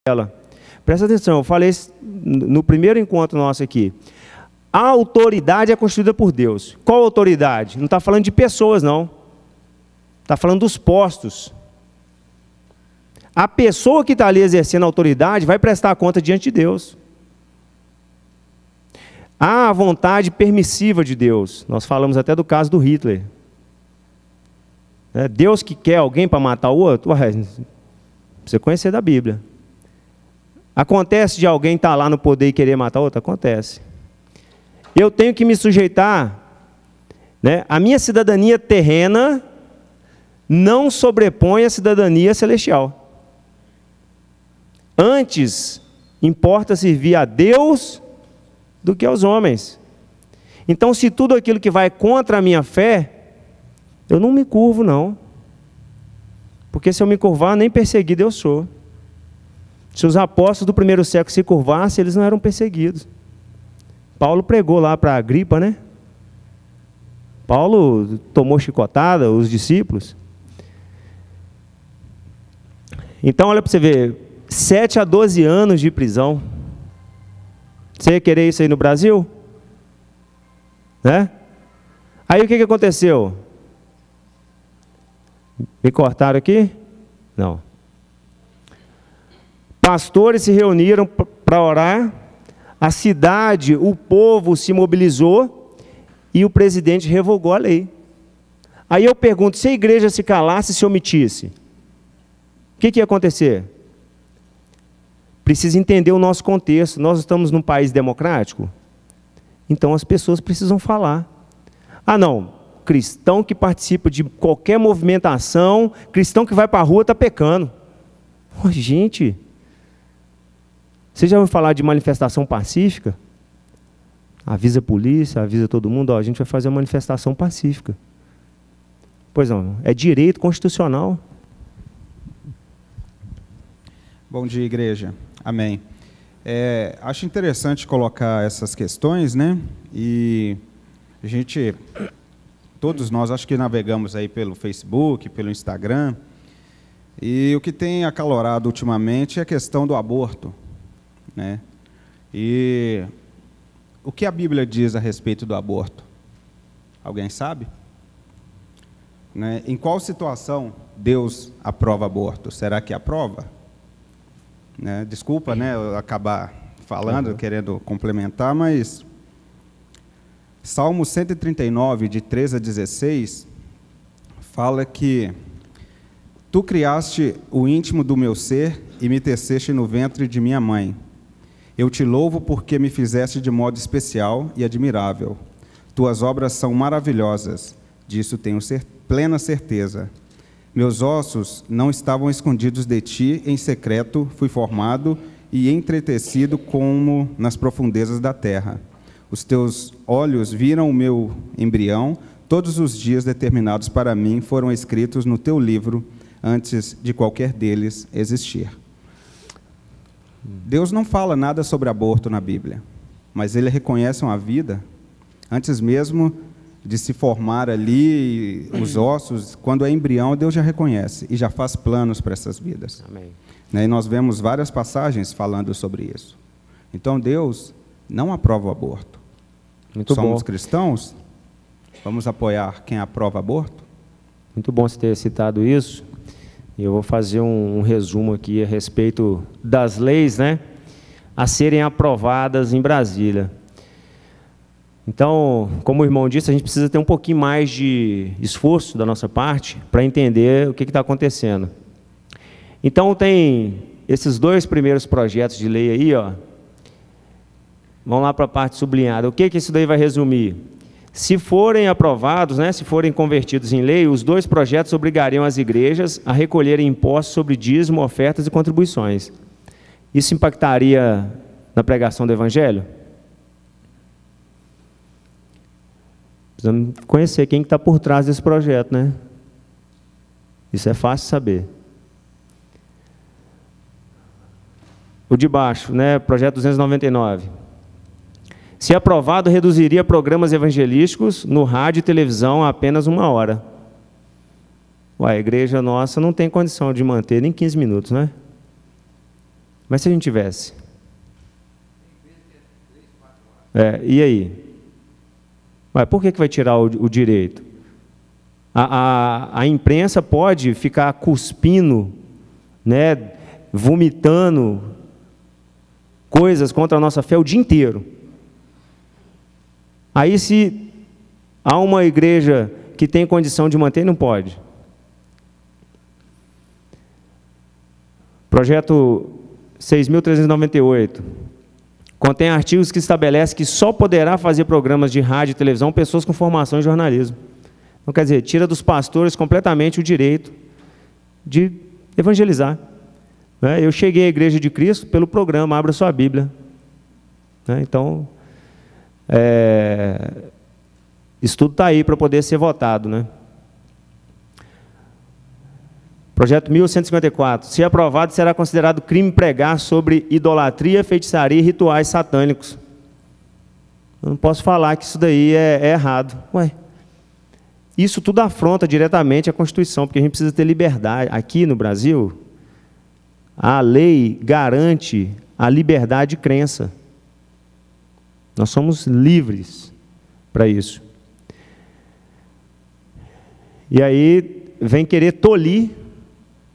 ela. Presta atenção, eu falei no primeiro encontro nosso aqui. A autoridade é constituída por Deus. Qual autoridade? Não está falando de pessoas, não. Está falando dos postos. A pessoa que está ali exercendo a autoridade vai prestar conta diante de Deus. Há a vontade permissiva de Deus. Nós falamos até do caso do Hitler. Deus que quer alguém para matar o outro? Precisa conhecer da Bíblia. Acontece de alguém estar lá no poder e querer matar o outro? Acontece. Eu tenho que me sujeitar, né? A minha cidadania terrena não sobrepõe a cidadania celestial. Antes, importa servir a Deus do que aos homens. Então, se tudo aquilo que vai contra a minha fé, eu não me curvo, não. Porque se eu me curvar, nem perseguido eu sou. Se os apóstolos do primeiro século se curvassem, eles não eram perseguidos. Paulo pregou lá para Agripa, né? Paulo tomou chicotada, os discípulos. Então, olha para você ver, 7 a 12 anos de prisão. Você ia querer isso aí no Brasil? Né? Aí o que aconteceu? Me cortaram aqui? Não. Pastores se reuniram para orar, a cidade, o povo se mobilizou e o presidente revogou a lei. Aí eu pergunto, se a igreja se calasse, se omitisse, o que ia acontecer? Precisa entender o nosso contexto. Nós estamos num país democrático, então as pessoas precisam falar. Ah, não, cristão que participa de qualquer movimentação, cristão que vai para a rua está pecando. Oh, gente, você já ouviu falar de manifestação pacífica? Avisa a polícia, avisa todo mundo, ó, a gente vai fazer uma manifestação pacífica. Pois não, é direito constitucional. Bom dia, igreja. Amém. Acho interessante colocar essas questões, né? E a gente, todos nós, acho que navegamos aí pelo Facebook, pelo Instagram, e o que tem acalorado ultimamente é a questão do aborto, né? E o que a Bíblia diz a respeito do aborto? Alguém sabe? Né? Em qual situação Deus aprova aborto? Será que aprova? Né? Desculpa, né, eu acabar falando, querendo complementar, mas Salmo 139, de 13 a 16, fala que tu criaste o íntimo do meu ser e me teceste no ventre de minha mãe. Eu te louvo porque me fizeste de modo especial e admirável. Tuas obras são maravilhosas, disso tenho plena certeza. Meus ossos não estavam escondidos de ti, em secreto fui formado e entretecido como nas profundezas da terra. Os teus olhos viram o meu embrião, todos os dias determinados para mim foram escritos no teu livro, antes de qualquer deles existir. Deus não fala nada sobre aborto na Bíblia, mas Ele reconhece uma vida, antes mesmo de se formar ali os ossos, quando é embrião, Deus já reconhece e já faz planos para essas vidas. Amém. E nós vemos várias passagens falando sobre isso. Então, Deus não aprova o aborto. Muito Somos bom. cristãos, vamos apoiar quem aprova aborto? Muito bom você ter citado isso. E eu vou fazer um resumo aqui a respeito das leis, né, a serem aprovadas em Brasília. Então, como o irmão disse, a gente precisa ter um pouquinho mais de esforço da nossa parte para entender o que está acontecendo. Então, tem esses 2 primeiros projetos de lei aí, ó. Vamos lá para a parte sublinhada. O que isso daí vai resumir? Se forem aprovados, né, se forem convertidos em lei, os 2 projetos obrigariam as igrejas a recolherem impostos sobre dízimo, ofertas e contribuições. Isso impactaria na pregação do Evangelho? Precisamos conhecer quem está por trás desse projeto, né? Isso é fácil saber. O de baixo, né? Projeto 299. Se aprovado, reduziria programas evangelísticos no rádio e televisão a apenas 1 hora. Ué, a igreja nossa não tem condição de manter nem 15 minutos, né? Mas se a gente tivesse? E aí? Mas por que vai tirar o direito? A imprensa pode ficar cuspindo, né, vomitando coisas contra a nossa fé o dia inteiro. Aí, se há uma igreja que tem condição de manter, não pode. Projeto 6.398 contém artigos que estabelecem que só poderá fazer programas de rádio e televisão pessoas com formação em jornalismo. Então, quer dizer, tira dos pastores completamente o direito de evangelizar. Eu cheguei à Igreja de Cristo pelo programa Abra Sua Bíblia. Então, isso tudo está aí para poder ser votado, né? Projeto 1154. Se aprovado, será considerado crime pregar sobre idolatria, feitiçaria e rituais satânicos. Eu não posso falar que isso daí é errado. Isso tudo afronta diretamente a Constituição, porque a gente precisa ter liberdade. Aqui no Brasil, a lei garante a liberdade de crença. Nós somos livres para isso. E aí vem querer tolir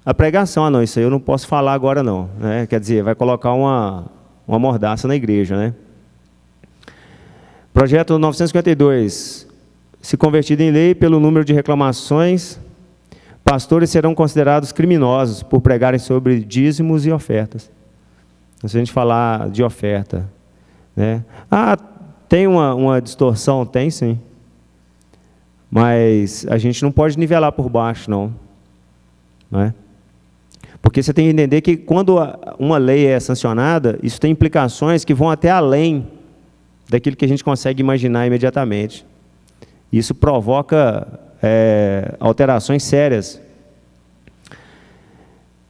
a pregação. Não, isso aí eu não posso falar agora não. Quer dizer, vai colocar uma mordaça na igreja, né? Projeto 952. Se convertido em lei pelo número de reclamações, pastores serão considerados criminosos por pregarem sobre dízimos e ofertas. Então, se a gente falar de oferta, né? Tem uma distorção? Tem sim. Mas a gente não pode nivelar por baixo, não é? Porque você tem que entender que quando uma lei é sancionada, isso tem implicações que vão até além daquilo que a gente consegue imaginar imediatamente. Isso provoca alterações sérias.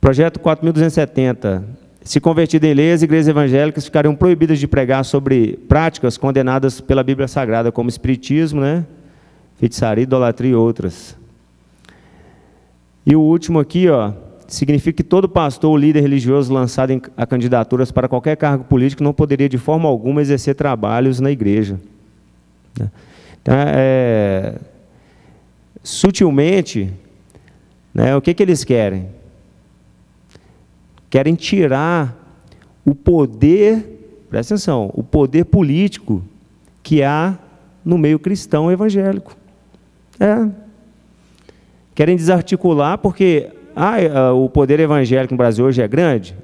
Projeto 4.270. Se convertido em lei, as igrejas evangélicas ficariam proibidas de pregar sobre práticas condenadas pela Bíblia Sagrada, como espiritismo, né, feitiçaria, idolatria e outras. E o último aqui, significa que todo pastor ou líder religioso lançado a candidaturas para qualquer cargo político não poderia de forma alguma exercer trabalhos na igreja. Então, sutilmente, né, o que eles querem? Querem tirar o poder, presta atenção, o poder político que há no meio cristão evangélico. Querem desarticular porque o poder evangélico no Brasil hoje é grande?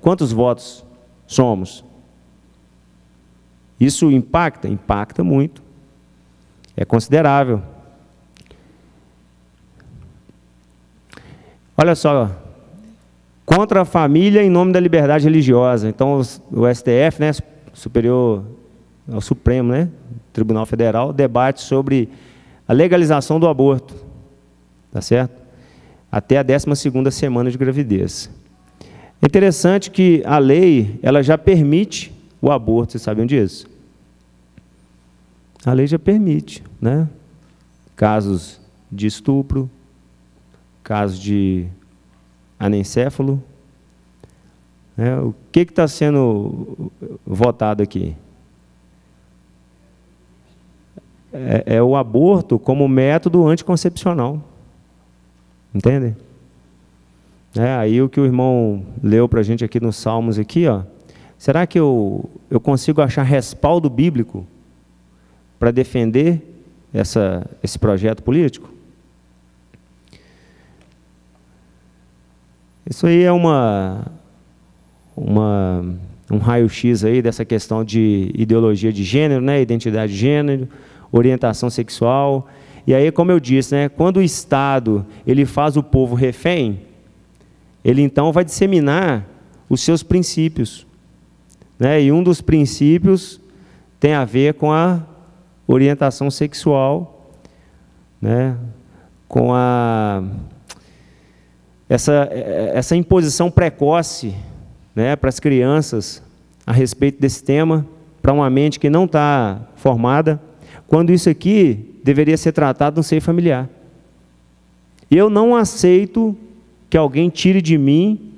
Quantos votos somos? Isso impacta? Impacta muito. É considerável. Olha só, contra a família em nome da liberdade religiosa. Então, o STF, né, superior ao Supremo, né, Tribunal Federal, debate sobre a legalização do aborto, tá certo? Até a 12ª semana de gravidez. É interessante que a lei, ela já permite o aborto, vocês sabiam disso? A lei já permite, né? Casos de estupro, casos de anencéfalo. O que está sendo votado aqui? É o aborto como método anticoncepcional. Entende? Aí o que o irmão leu para a gente aqui nos Salmos, aqui, será que eu consigo achar respaldo bíblico para defender esse projeto político? Isso aí é um raio-x aí dessa questão de ideologia de gênero, né, identidade de gênero, orientação sexual. E aí, como eu disse, né, quando o Estado ele faz o povo refém, ele então vai disseminar os seus princípios, né? E um dos princípios tem a ver com a orientação sexual, né? Com essa imposição precoce, né, para as crianças a respeito desse tema, para uma mente que não está formada, quando isso aqui deveria ser tratado no seio familiar. Eu não aceito que alguém tire de mim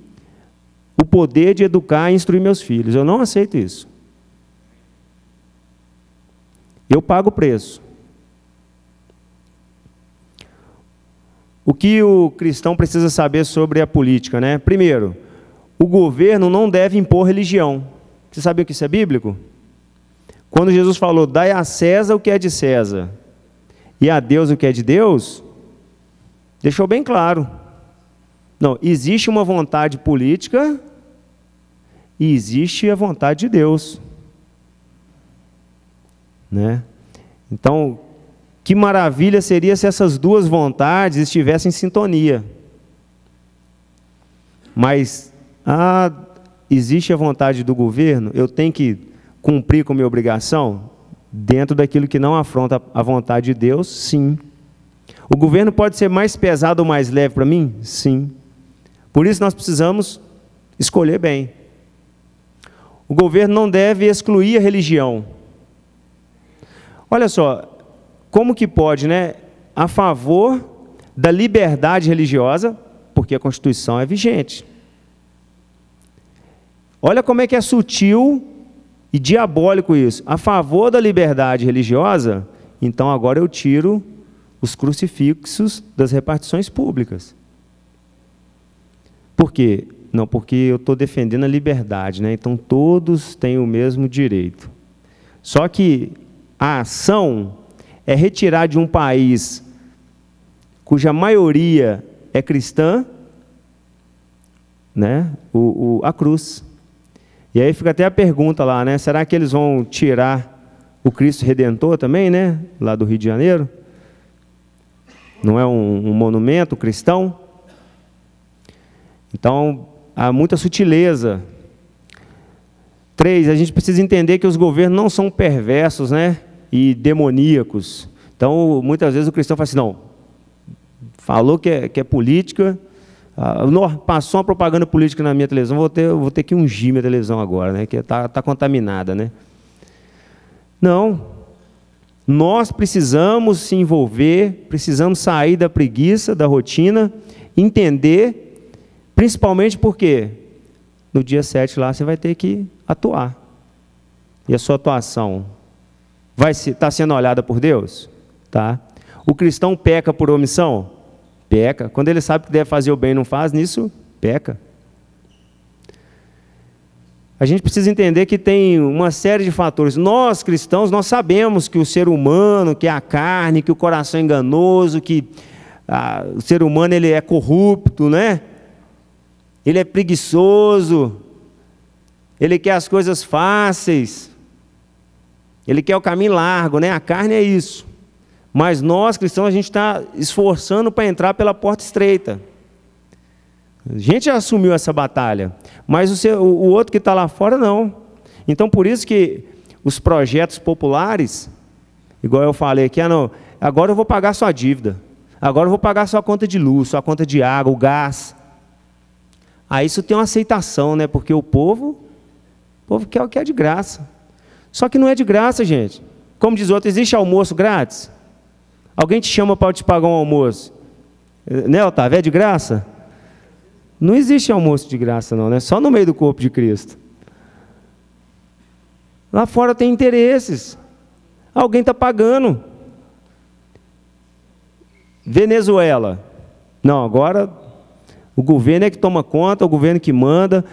o poder de educar e instruir meus filhos. Eu não aceito isso. Eu pago o preço. O que o cristão precisa saber sobre a política, né? Primeiro, o governo não deve impor religião. Você sabia que isso é bíblico? Quando Jesus falou, dai a César o que é de César e a Deus o que é de Deus, deixou bem claro. Não, existe uma vontade política e existe a vontade de Deus. Né? Então, que maravilha seria se essas duas vontades estivessem em sintonia. Mas, existe a vontade do governo, eu tenho que cumprir com a minha obrigação? Dentro daquilo que não afronta a vontade de Deus, sim. O governo pode ser mais pesado ou mais leve para mim? Sim. Por isso nós precisamos escolher bem. O governo não deve excluir a religião. Olha só, como que pode, né? A favor da liberdade religiosa, porque a Constituição é vigente. Olha como é que é sutil e diabólico isso. A favor da liberdade religiosa, então agora eu tiro os crucifixos das repartições públicas. Por quê? Não, porque eu estou defendendo a liberdade, né? Então todos têm o mesmo direito. Só que a ação é retirar de um país cuja maioria é cristã, né? A cruz. E aí fica até a pergunta lá, né? Será que eles vão tirar o Cristo Redentor também, né? Lá do Rio de Janeiro? Não é um monumento cristão? Então, há muita sutileza. 3, a gente precisa entender que os governos não são perversos, né? E demoníacos. Então, muitas vezes o cristão fala assim, não, falou que é política, passou uma propaganda política na minha televisão, vou ter que ungir minha televisão agora, né? Que está contaminada, né? Não. Nós precisamos se envolver, precisamos sair da preguiça, da rotina, entender, principalmente porque no dia 7 lá você vai ter que atuar. E a sua atuação está sendo olhada por Deus? Tá. O cristão peca por omissão? Peca. Quando ele sabe que deve fazer o bem e não faz, nisso, peca. A gente precisa entender que tem uma série de fatores. Nós, cristãos, nós sabemos que o ser humano, que é a carne, que o coração é enganoso, que o ser humano ele é corrupto, né? Ele é preguiçoso, ele quer as coisas fáceis, ele quer o caminho largo, né? A carne é isso. Mas nós, cristãos, a gente está esforçando para entrar pela porta estreita. A gente já assumiu essa batalha, mas o outro que está lá fora, não. Então, por isso que os projetos populares, igual eu falei aqui, não, agora eu vou pagar sua dívida, agora eu vou pagar sua conta de luz, sua conta de água, o gás. Aí isso tem uma aceitação, né? Porque o povo quer o que é de graça. Só que não é de graça, gente. Como diz o outro, existe almoço grátis? Alguém te chama para te pagar um almoço? Né, Otávio? É de graça? Não existe almoço de graça, não, né? Só no meio do corpo de Cristo. Lá fora tem interesses. Alguém está pagando. Venezuela. Não, agora o governo é que toma conta, o governo que manda.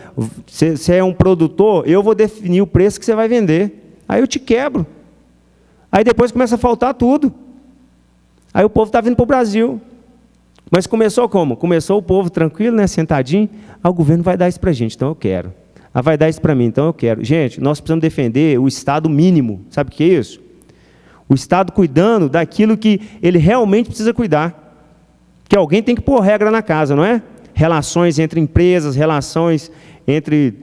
Você é um produtor, eu vou definir o preço que você vai vender. Aí eu te quebro. Aí depois começa a faltar tudo. Aí o povo está vindo para o Brasil. Mas começou como? Começou o povo tranquilo, né, sentadinho. O governo vai dar isso para a gente, então eu quero. Vai dar isso para mim, então eu quero. Gente, nós precisamos defender o Estado mínimo. Sabe o que é isso? O Estado cuidando daquilo que ele realmente precisa cuidar. Que alguém tem que pôr regra na casa, não é? Relações entre empresas, relações entre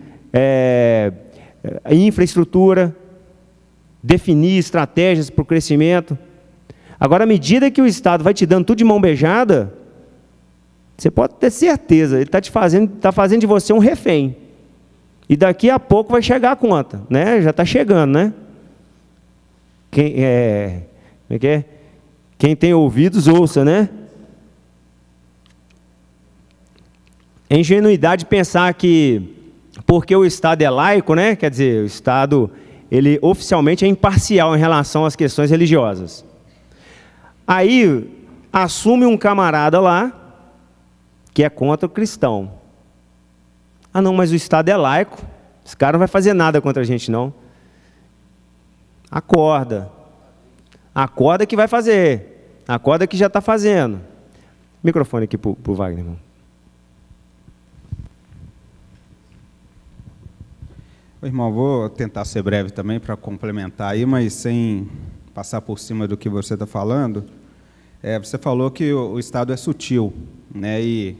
infraestrutura, definir estratégias para o crescimento. Agora, à medida que o Estado vai te dando tudo de mão beijada, você pode ter certeza, ele está fazendo de você um refém. E daqui a pouco vai chegar a conta, né? Já está chegando, né? Quem tem ouvidos, ouça, né? É ingenuidade pensar que porque o Estado é laico, né? Quer dizer, o Estado, ele oficialmente é imparcial em relação às questões religiosas. Aí, assume um camarada lá, que é contra o cristão. Ah, não, mas o Estado é laico, esse cara não vai fazer nada contra a gente, não. Acorda. Acorda que vai fazer. Acorda que já está fazendo. Microfone aqui para o Wagner, irmão. Irmão, vou tentar ser breve também para complementar aí, mas sem passar por cima do que você está falando. Você falou que o Estado é sutil, né? E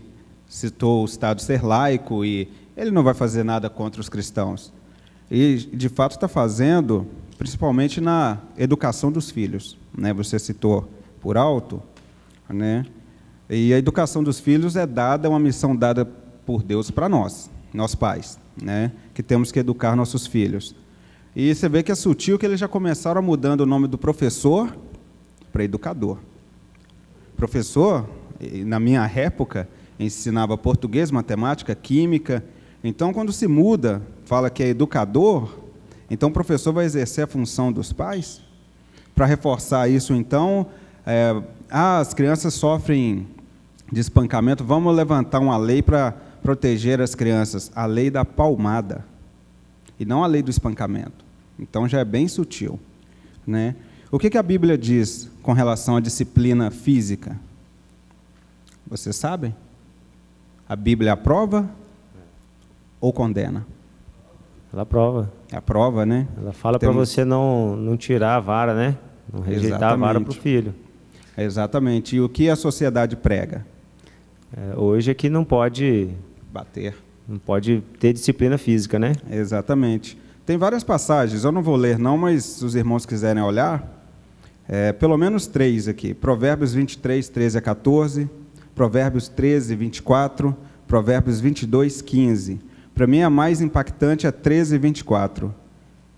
citou o Estado ser laico e ele não vai fazer nada contra os cristãos. E, de fato, está fazendo, principalmente na educação dos filhos, né? Você citou por alto, né? E a educação dos filhos é uma missão dada por Deus para nós pais, né? Que temos que educar nossos filhos. E você vê que é sutil que eles já começaram mudando o nome do professor para educador. Professor, na minha época, ensinava português, matemática, química. Então, quando se muda, fala que é educador, então o professor vai exercer a função dos pais? Para reforçar isso, então, as crianças sofrem de espancamento, vamos levantar uma lei para proteger as crianças, a lei da palmada, e não a lei do espancamento. Então, já é bem sutil, né? O que a Bíblia diz com relação à disciplina física? Vocês sabem? A Bíblia aprova ou condena? Ela aprova. Aprova, né? Ela fala para você não tirar a vara, né? Não rejeitar a vara para o filho. Exatamente. E o que a sociedade prega? Hoje aqui não pode bater. Não pode ter disciplina física, né? Exatamente. Tem várias passagens, eu não vou ler não, mas se os irmãos quiserem olhar, pelo menos 3 aqui. Provérbios 23, 13 a 14, Provérbios 13, 24, Provérbios 22, 15. Para mim, a mais impactante é 13, 24.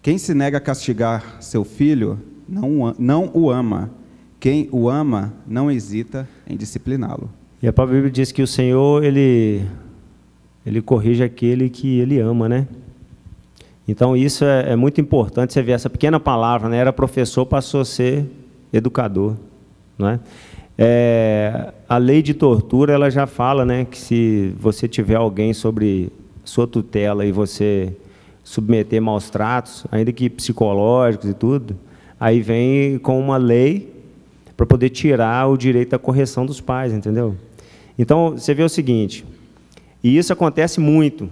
Quem se nega a castigar seu filho, não o ama. Quem o ama, não hesita em discipliná-lo. E a própria Bíblia diz que o Senhor, ele corrige aquele que ele ama, né? Então, isso é muito importante, você ver essa pequena palavra, né? Era professor, passou a ser educador, não é? A lei de tortura, ela já fala, né, que se você tiver alguém sobre sua tutela e você submeter maus tratos, ainda que psicológicos e tudo, aí vem com uma lei para poder tirar o direito à correção dos pais, entendeu? Então, você vê o seguinte, e isso acontece muito,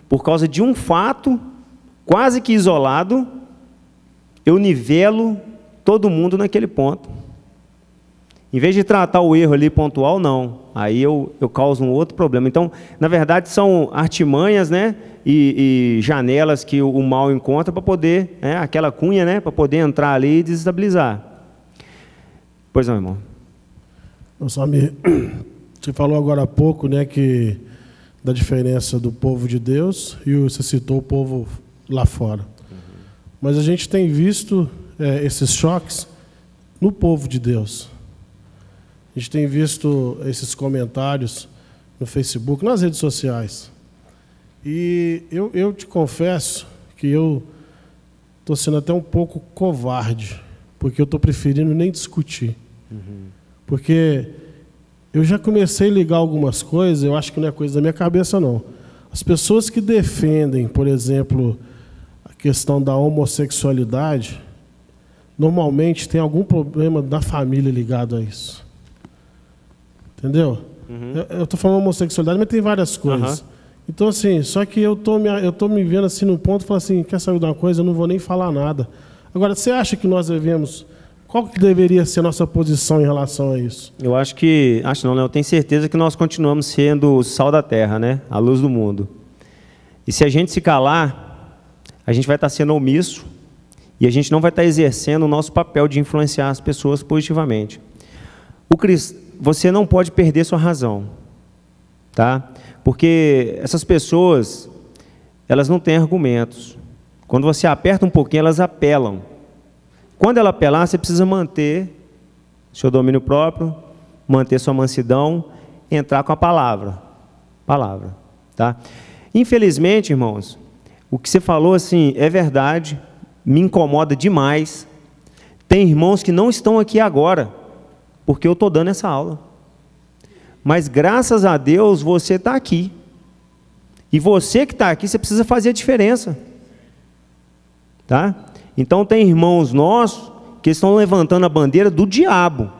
por causa de um fato quase que isolado, eu nivelo todo mundo naquele ponto. Em vez de tratar o erro ali pontual, não. Aí eu causo um outro problema. Então, na verdade, são artimanhas, né, e janelas que o mal encontra para poder, aquela cunha, né, para poder entrar ali e desestabilizar. Pois não, irmão. Samir, você falou agora há pouco, né, da diferença do povo de Deus e você citou o povo lá fora. Mas a gente tem visto esses choques no povo de Deus. A gente tem visto esses comentários no Facebook, nas redes sociais. E eu te confesso que eu estou sendo até um pouco covarde, porque eu estou preferindo nem discutir. Porque eu já comecei a ligar algumas coisas, eu acho que não é coisa da minha cabeça, não. As pessoas que defendem, por exemplo, a questão da homossexualidade, normalmente tem algum problema da família ligado a isso. Entendeu? Eu estou falando homossexualidade, mas tem várias coisas. Então, assim, só que eu tô me vendo assim no ponto e falo assim, quer saber de uma coisa? Eu não vou nem falar nada. Agora, você acha que nós devemos... Qual que deveria ser a nossa posição em relação a isso? Eu acho não, né? Eu tenho certeza que nós continuamos sendo o sal da terra, né? A luz do mundo. E se a gente se calar, a gente vai estar sendo omisso e a gente não vai estar exercendo o nosso papel de influenciar as pessoas positivamente. Você não pode perder sua razão, tá? Porque essas pessoas, elas não têm argumentos. Quando você aperta um pouquinho, elas apelam. Quando ela apelar, você precisa manter seu domínio próprio, manter sua mansidão, entrar com a palavra, tá? Infelizmente, irmãos, o que você falou assim é verdade, me incomoda demais. Tem irmãos que não estão aqui agora, porque eu estou dando essa aula. Mas graças a Deus você está aqui. E você que está aqui, você precisa fazer a diferença. Tá? Então tem irmãos nossos que estão levantando a bandeira do diabo.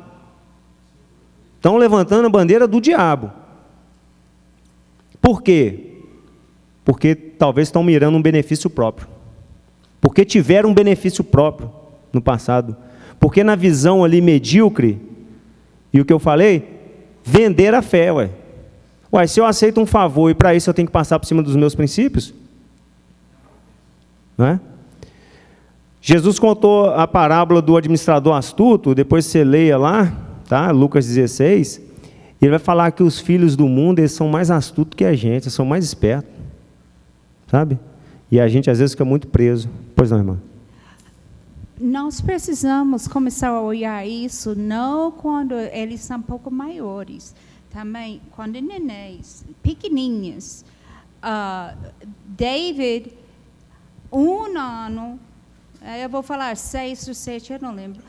Estão levantando a bandeira do diabo. Por quê? Porque talvez estão mirando um benefício próprio. Porque tiveram um benefício próprio no passado. Porque na visão ali medíocre, e o que eu falei, vender a fé, ué. Ué, se eu aceito um favor e para isso eu tenho que passar por cima dos meus princípios? Não é? Jesus contou a parábola do administrador astuto, depois você leia lá, tá? Lucas 16, ele vai falar que os filhos do mundo, eles são mais astutos que a gente, eles são mais espertos, sabe? E a gente às vezes fica muito preso. Pois não, irmã? Nós precisamos começar a olhar isso, não quando eles são um pouco maiores, também quando nenéns, pequeninhos. David, 1 ano, eu vou falar 6 ou 7, eu não lembro,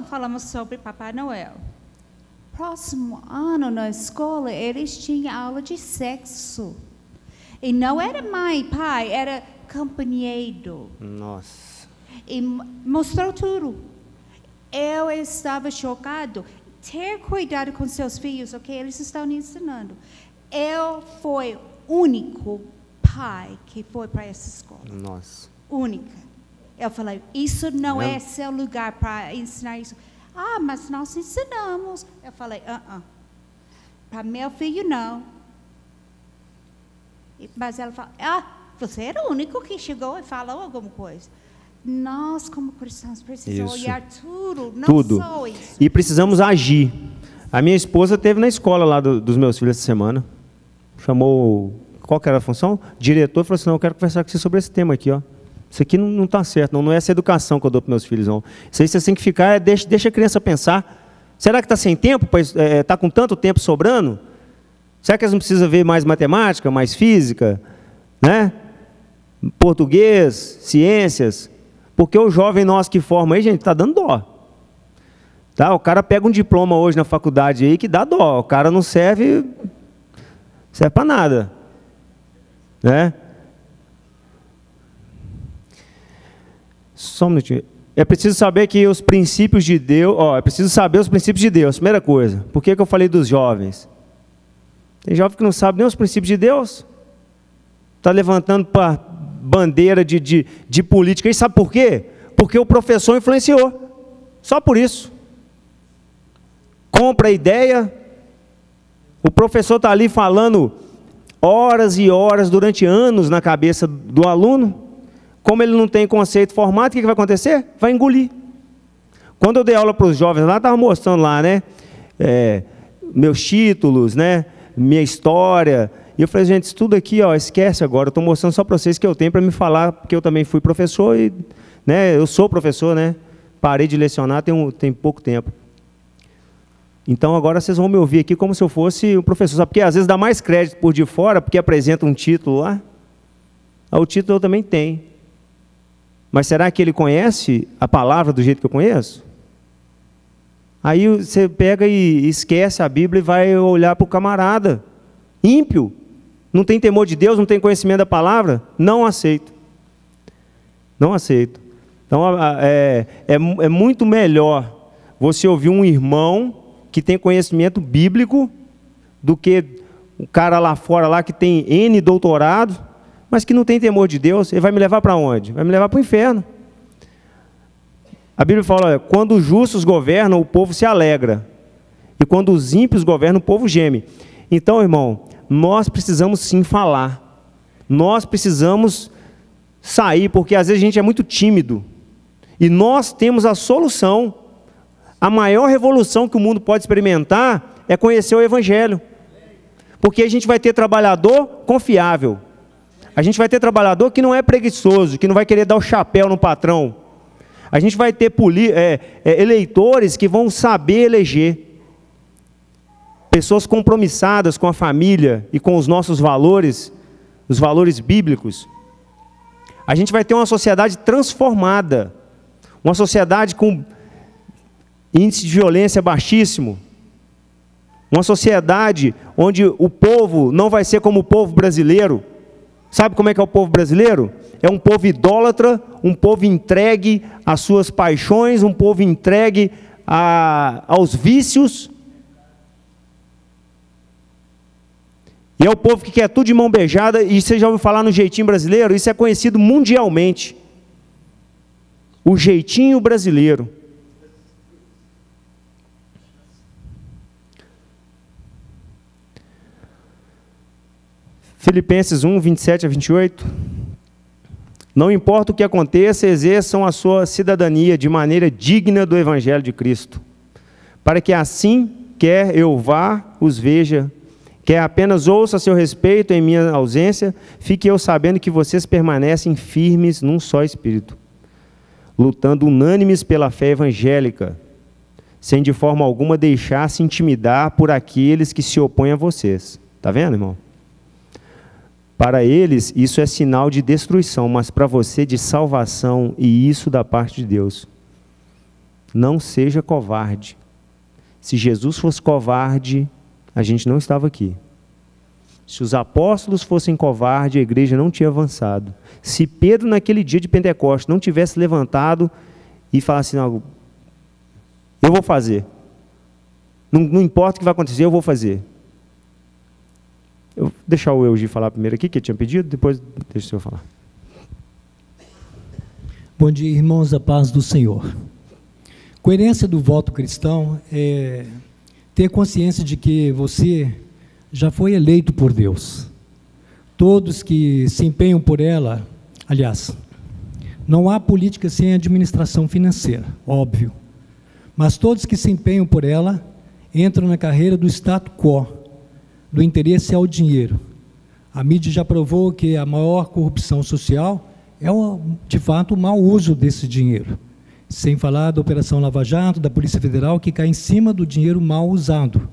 falamos sobre Papai Noel. Próximo ano na escola, eles tinham aula de sexo. E não era mãe, pai, era companheiro. Nossa. E mostrou tudo. Eu estava chocado. Ter cuidado com seus filhos, ok? Eles estão ensinando. Eu fui o único pai que foi para essa escola. Nossa. Única. Eu falei, isso não é seu lugar para ensinar isso. Ah, mas nós ensinamos. Eu falei, para meu filho não. Mas ela falou, você era o único que chegou e falou alguma coisa. Nós, como cristãos, precisamos olhar tudo, não só isso. E precisamos agir. A minha esposa esteve na escola lá dos meus filhos essa semana. Chamou, qual que era a função? Diretor, falou assim, não, eu quero conversar com você sobre esse tema aqui, ó. Isso aqui não está certo, não é essa educação que eu dou para meus filhos, não. Isso aí você tem que ficar, deixa a criança pensar. Será que está sem tempo? Está com tanto tempo sobrando? Será que eles não precisam ver mais matemática, mais física, né? Português, ciências? Porque o jovem nosso que forma aí, gente, está dando dó. Tá? O cara pega um diploma hoje na faculdade aí que dá dó. O cara não serve para nada. Né? Só um minutinho. É preciso saber que os princípios de Deus... é preciso saber os princípios de Deus, primeira coisa. Por que eu falei dos jovens? Tem jovem que não sabe nem os princípios de Deus. Está levantando para bandeira de política. E sabe por quê? Porque o professor influenciou. Só por isso. Compra a ideia. O professor está ali falando horas e horas, durante anos, na cabeça do aluno. Como ele não tem conceito formado, o que vai acontecer? Vai engolir. Quando eu dei aula para os jovens lá, estava mostrando lá, né? Meus títulos, né? Minha história. E eu falei, gente, isso tudo aqui, esquece agora. Eu estou mostrando só para vocês que eu tenho para me falar, porque eu também fui professor e, né? Eu sou professor, né? Parei de lecionar tem pouco tempo. Então agora vocês vão me ouvir aqui como se eu fosse um professor. Sabe porque às vezes dá mais crédito por de fora, porque apresenta um título lá. O título eu também tenho. Mas será que ele conhece a palavra do jeito que eu conheço? Aí você pega e esquece a Bíblia e vai olhar para o camarada. Ímpio. Não tem temor de Deus, não tem conhecimento da palavra? Não aceito. Não aceito. Então é muito melhor você ouvir um irmão que tem conhecimento bíblico do que o cara lá fora lá que tem N doutorado, mas que não tem temor de Deus. Ele vai me levar para onde? Vai me levar para o inferno. A Bíblia fala, quando os justos governam, o povo se alegra. E quando os ímpios governam, o povo geme. Então, irmão, nós precisamos sim falar. Nós precisamos sair, porque às vezes a gente é muito tímido. E nós temos a solução. A maior revolução que o mundo pode experimentar é conhecer o Evangelho. Porque a gente vai ter trabalhador confiável. A gente vai ter trabalhador que não é preguiçoso, que não vai querer dar o chapéu no patrão. A gente vai ter eleitores que vão saber eleger. Pessoas compromissadas com a família e com os nossos valores, os valores bíblicos, a gente vai ter uma sociedade transformada, uma sociedade com índice de violência baixíssimo, uma sociedade onde o povo não vai ser como o povo brasileiro. Sabe como é que é o povo brasileiro? É um povo idólatra, um povo entregue às suas paixões, um povo entregue aos vícios. E é o povo que quer tudo de mão beijada, e você já ouviu falar no jeitinho brasileiro? Isso é conhecido mundialmente. O jeitinho brasileiro. Filipenses 1, 27 a 28. Não importa o que aconteça, exerçam a sua cidadania de maneira digna do Evangelho de Cristo, para que assim, quer eu vá, os veja, quer apenas ouça a seu respeito em minha ausência, fique eu sabendo que vocês permanecem firmes num só espírito, lutando unânimes pela fé evangélica, sem de forma alguma deixar-se intimidar por aqueles que se opõem a vocês. Está vendo, irmão? Para eles, isso é sinal de destruição, mas para você, de salvação, e isso da parte de Deus. Não seja covarde. Se Jesus fosse covarde, a gente não estava aqui. Se os apóstolos fossem covardes, a igreja não tinha avançado. Se Pedro, naquele dia de Pentecostes, não tivesse levantado e falasse, não, eu vou fazer. Não importa o que vai acontecer, eu vou fazer. Eu vou deixar o Eugi falar primeiro aqui, que ele tinha pedido, depois deixa o senhor falar. Bom dia, irmãos, a paz do Senhor. Coerência do voto cristão é ter consciência de que você já foi eleito por Deus. Todos que se empenham por ela, aliás, não há política sem administração financeira, óbvio, mas todos que se empenham por ela entram na carreira do status quo, do interesse ao dinheiro. A mídia já provou que a maior corrupção social é, de fato, o mau uso desse dinheiro. Sem falar da Operação Lava Jato, da Polícia Federal, que cai em cima do dinheiro mal usado.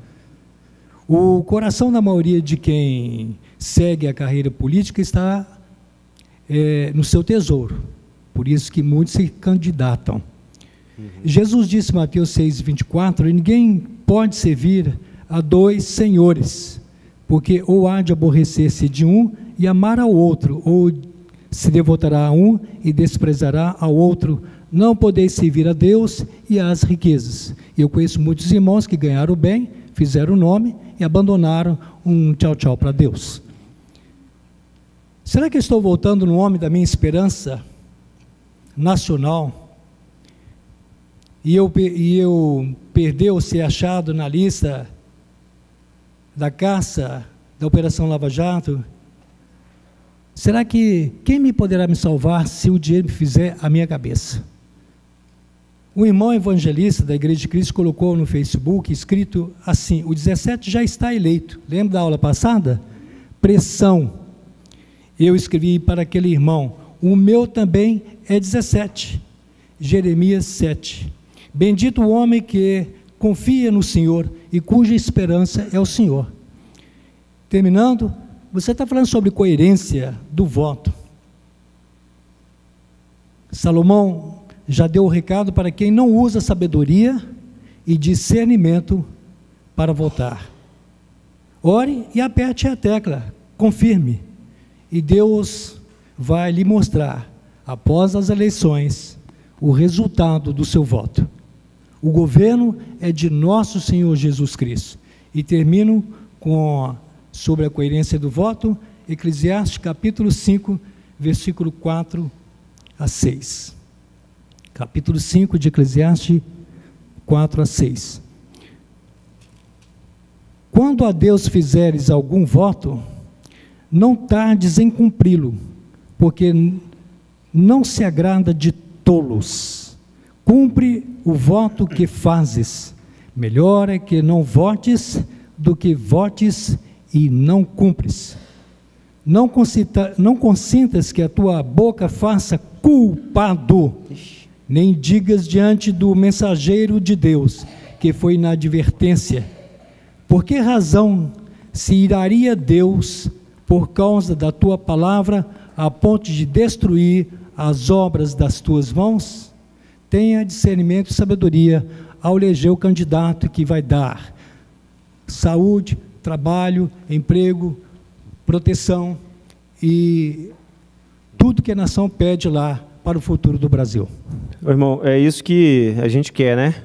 O coração da maioria de quem segue a carreira política está no seu tesouro. Por isso que muitos se candidatam. Jesus disse em Mateus 6,24, ninguém pode servir a dois senhores, porque ou há de aborrecer-se de um e amar ao outro, ou se devotará a um e desprezará ao outro. Não podeis servir a Deus e às riquezas. Eu conheço muitos irmãos que ganharam bem, fizeram o nome e abandonaram um tchau-tchau para Deus. Será que eu estou voltando no nome da minha esperança nacional e eu perdeu ser achado na lista da caça da Operação Lava Jato? Será que quem me poderá me salvar se o dinheiro me fizer a minha cabeça? Um irmão evangelista da Igreja de Cristo colocou no Facebook, escrito assim, o 17 já está eleito. Lembra da aula passada? Pressão. Eu escrevi para aquele irmão, o meu também é 17. Jeremias 7. Bendito o homem que confia no Senhor e cuja esperança é o Senhor. Terminando, você está falando sobre coerência do voto. Salomão já deu o recado para quem não usa sabedoria e discernimento para votar. Ore e aperte a tecla, confirme, e Deus vai lhe mostrar, após as eleições, o resultado do seu voto. O governo é de nosso Senhor Jesus Cristo. E termino sobre a coerência do voto, Eclesiastes capítulo 5, versículo 4 a 6. Capítulo 5 de Eclesiastes 4 a 6. Quando a Deus fizeres algum voto, não tardes em cumpri-lo, porque não se agrada de tolos. Cumpre o voto que fazes. Melhor é que não votes do que votes e não cumpres. Não consintas que a tua boca faça culpado, nem digas diante do mensageiro de Deus, que foi na advertência. Por que razão se iraria Deus por causa da tua palavra, a ponto de destruir as obras das tuas mãos? Tenha discernimento e sabedoria ao eleger o candidato que vai dar saúde, trabalho, emprego, proteção e tudo que a nação pede lá para o futuro do Brasil. Irmão, é isso que a gente quer, né?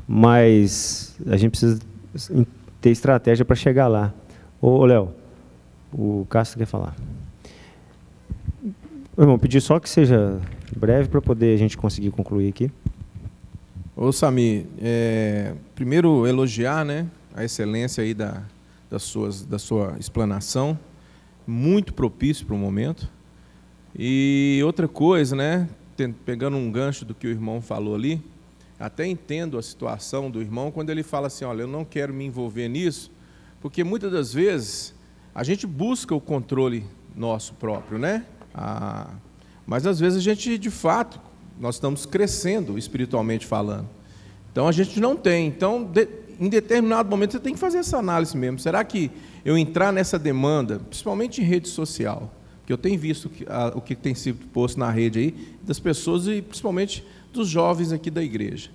Mas a gente precisa ter estratégia para chegar lá. Ô, Léo, o Castro quer falar. Irmão, pedir só que seja breve para poder a gente conseguir concluir aqui. Ô, Samir, primeiro elogiar, né, a excelência aí da sua explanação, muito propício para o momento. E outra coisa, né, pegando um gancho do que o irmão falou ali, até entendo a situação do irmão quando ele fala assim, olha, eu não quero me envolver nisso, porque muitas das vezes a gente busca o controle nosso próprio, né? Mas às vezes a gente, de fato, nós estamos crescendo espiritualmente falando. Então a gente não tem. Então, em determinado momento, você tem que fazer essa análise mesmo. Será que eu entrar nessa demanda, principalmente em rede social, que eu tenho visto o que tem sido posto na rede aí, das pessoas e principalmente dos jovens aqui da igreja?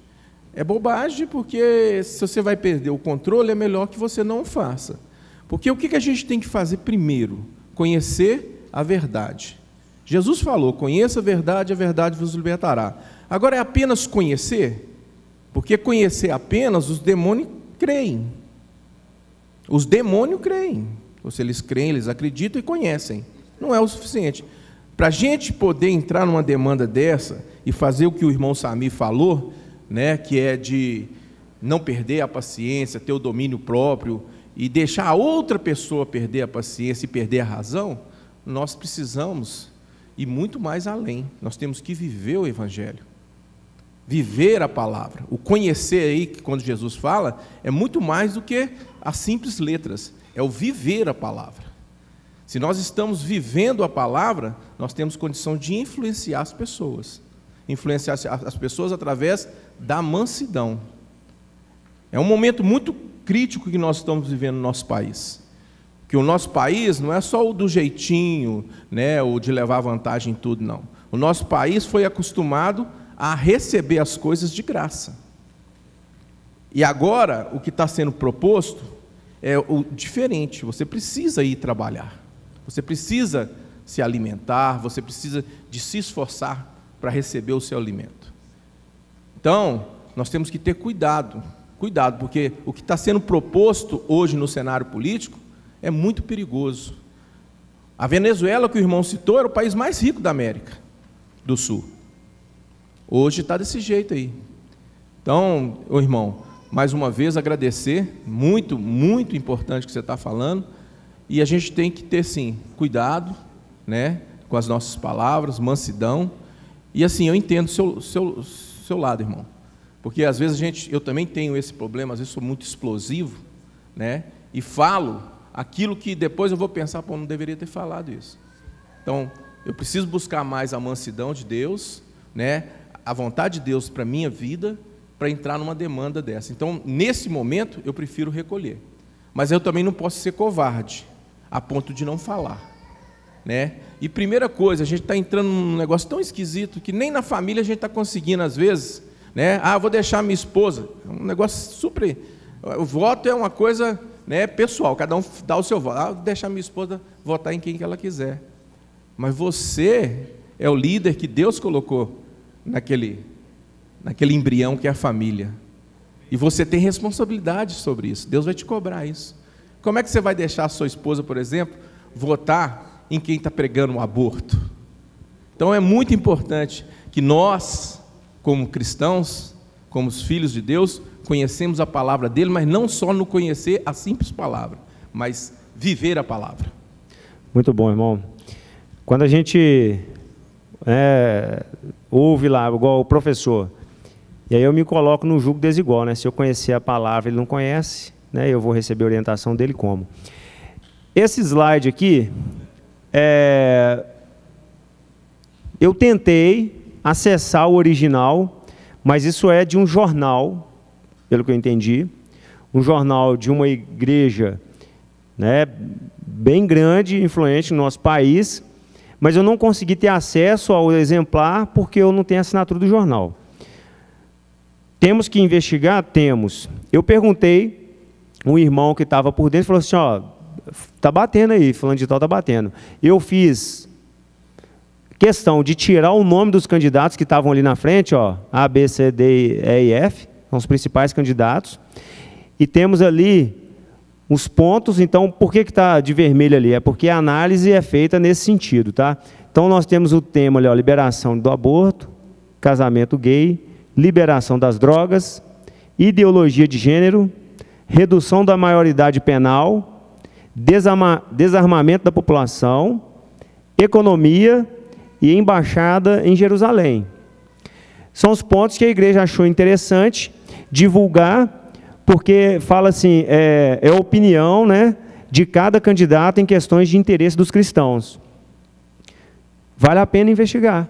É bobagem, porque se você vai perder o controle, é melhor que você não o faça. Porque o que a gente tem que fazer primeiro? Conhecer a verdade. Jesus falou, conheça a verdade vos libertará. Agora é apenas conhecer? Porque conhecer apenas, os demônios creem. Os demônios creem. Ou se eles creem, eles acreditam e conhecem. Não é o suficiente. Para a gente poder entrar numa demanda dessa e fazer o que o irmão Samir falou, né, que é de não perder a paciência, ter o domínio próprio e deixar a outra pessoa perder a paciência e perder a razão, nós precisamos ir muito mais além. Nós temos que viver o Evangelho, viver a palavra. O conhecer aí, que quando Jesus fala, é muito mais do que as simples letras, é o viver a palavra. Se nós estamos vivendo a palavra, nós temos condição de influenciar as pessoas através da mansidão. É um momento muito crítico que nós estamos vivendo no nosso país. Que o nosso país não é só o do jeitinho, né, ou de levar vantagem em tudo, não. O nosso país foi acostumado a receber as coisas de graça. E agora, o que está sendo proposto é o diferente. Você precisa ir trabalhar. Você precisa se alimentar, você precisa de se esforçar para receber o seu alimento. Então, nós temos que ter cuidado, porque o que está sendo proposto hoje no cenário político é muito perigoso. A Venezuela, que o irmão citou, era o país mais rico da América do Sul. Hoje está desse jeito aí. Então, irmão, mais uma vez agradecer, muito, muito importante o que você está falando, e a gente tem que ter, sim, cuidado, né, com as nossas palavras, mansidão, e assim, eu entendo o seu lado, irmão, porque às vezes eu também tenho esse problema, às vezes sou muito explosivo, né, e falo aquilo que depois eu vou pensar, pô, não deveria ter falado isso. Então, eu preciso buscar mais a mansidão de Deus, né, a vontade de Deus para a minha vida, para entrar numa demanda dessa. Então, nesse momento, eu prefiro recolher. Mas eu também não posso ser covarde, a ponto de não falar, né? E primeira coisa, a gente está entrando num negócio tão esquisito, que nem na família a gente está conseguindo, às vezes, né? Ah, vou deixar minha esposa. É um negócio super... O voto é uma coisa, né, pessoal, cada um dá o seu voto. Ah, vou deixar minha esposa votar em quem que ela quiser. Mas você é o líder que Deus colocou naquele embrião que é a família. E você tem responsabilidade sobre isso. Deus vai te cobrar isso. Como é que você vai deixar a sua esposa, por exemplo, votar em quem está pregando um aborto? Então é muito importante que nós, como cristãos, como os filhos de Deus, conhecemos a palavra dele, mas não só no conhecer a simples palavra, mas viver a palavra. Muito bom, irmão. Quando a gente ouve lá, igual o professor, e aí eu me coloco no julgo desigual, né? Se eu conhecer a palavra, ele não conhece, né? Eu vou receber a orientação dele como? Esse slide aqui, eu tentei acessar o original, mas isso é de um jornal, pelo que eu entendi, um jornal de uma igreja, né, bem grande e influente no nosso país, mas eu não consegui ter acesso ao exemplar porque eu não tenho assinatura do jornal. Temos que investigar? Temos. Eu perguntei, um irmão que estava por dentro falou assim, ó, está batendo aí, fulano de tal está batendo. Eu fiz questão de tirar o nome dos candidatos que estavam ali na frente, ó, A, B, C, D, E e F, são os principais candidatos, e temos ali os pontos. Então, por que está de vermelho ali? É porque a análise é feita nesse sentido, tá? Então, nós temos o tema ali, ó, liberação do aborto, casamento gay, liberação das drogas, ideologia de gênero, redução da maioridade penal, desarmamento da população, economia e embaixada em Jerusalém. São os pontos que a igreja achou interessante divulgar, porque fala assim, é opinião, né, de cada candidato em questões de interesse dos cristãos. Vale a pena investigar.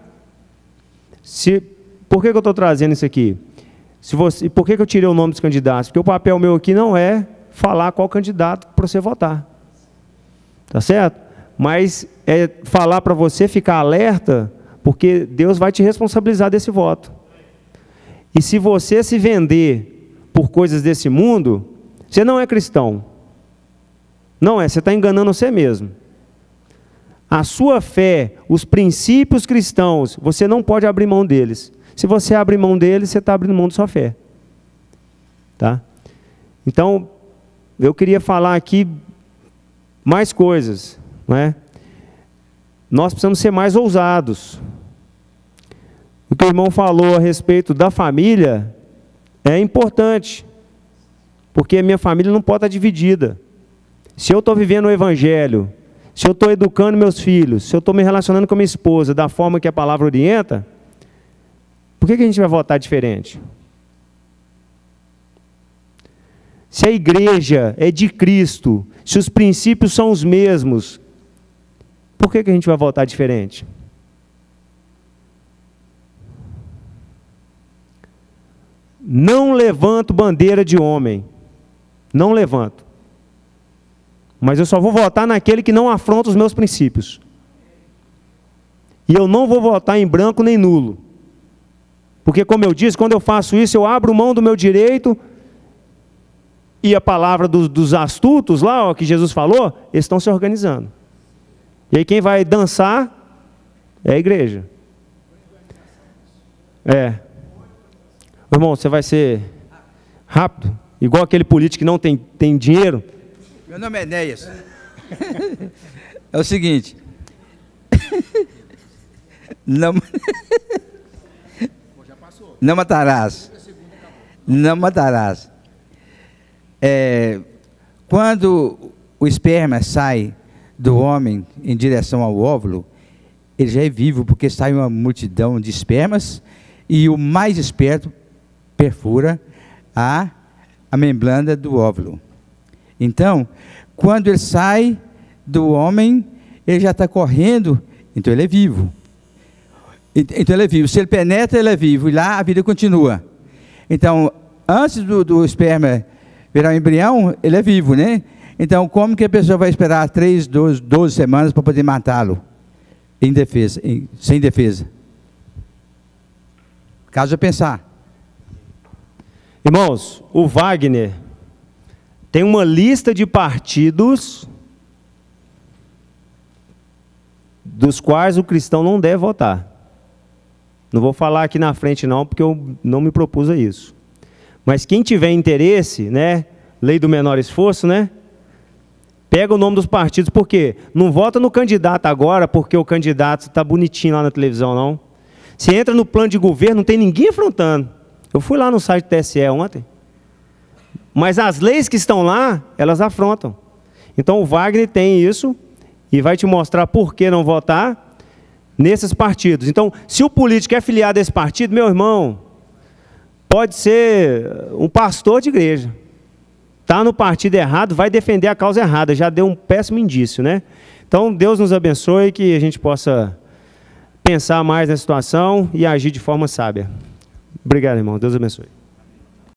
Por que eu estou trazendo isso aqui? Por que eu tirei o nome dos candidatos? Porque o papel meu aqui não é falar qual candidato para você votar. Tá certo? Mas é falar para você ficar alerta, porque Deus vai te responsabilizar desse voto. E se você se vender por coisas desse mundo, você não é cristão. Não é, você está enganando você mesmo. A sua fé, os princípios cristãos, você não pode abrir mão deles. Se você abrir mão deles, você está abrindo mão da sua fé. Tá? Então, eu queria falar aqui mais coisas. Não é? Nós precisamos ser mais ousados. O que o irmão falou a respeito da família é importante, porque a minha família não pode estar dividida. Se eu estou vivendo o evangelho, se eu estou educando meus filhos, se eu estou me relacionando com a minha esposa da forma que a palavra orienta, por que a gente vai votar diferente? Se a igreja é de Cristo, se os princípios são os mesmos, por que a gente vai votar diferente? Não levanto bandeira de homem. Não levanto. Mas eu só vou votar naquele que não afronta os meus princípios. E eu não vou votar em branco nem nulo. Porque, como eu disse, quando eu faço isso, eu abro mão do meu direito, e a palavra dos astutos lá, ó, que Jesus falou, eles estão se organizando. E aí quem vai dançar é a igreja. Irmão, você vai ser rápido, igual aquele político que não tem dinheiro. Meu nome é Enéas. É o seguinte. Não matarás. Não matarás. Quando o esperma sai do homem em direção ao óvulo, ele já é vivo, porque sai uma multidão de espermas e o mais esperto perfura a membrana do óvulo. Então, quando ele sai do homem, ele já está correndo, então ele é vivo. Então ele é vivo. Se ele penetra, ele é vivo, e lá a vida continua. Então, antes do esperma virar um embrião, ele é vivo, né? Então, como que a pessoa vai esperar 3, 12 semanas para poder matá-lo? Sem defesa. Caso eu pensar. Irmãos, o Wagner tem uma lista de partidos dos quais o cristão não deve votar. Não vou falar aqui na frente não, porque eu não me propus a isso. Mas quem tiver interesse, né, lei do menor esforço, né, pega o nome dos partidos, porque não vota no candidato agora, porque o candidato está bonitinho lá na televisão, não. Você entra no plano de governo, não tem ninguém afrontando. Eu fui lá no site do TSE ontem. Mas as leis que estão lá, elas afrontam. Então o Wagner tem isso, e vai te mostrar por que não votar nesses partidos. Então, se o político é filiado a esse partido, meu irmão, pode ser um pastor de igreja. Está no partido errado, vai defender a causa errada, já deu um péssimo indício, né? Então, Deus nos abençoe, que a gente possa pensar mais na situação e agir de forma sábia. Obrigado, irmão. Deus abençoe.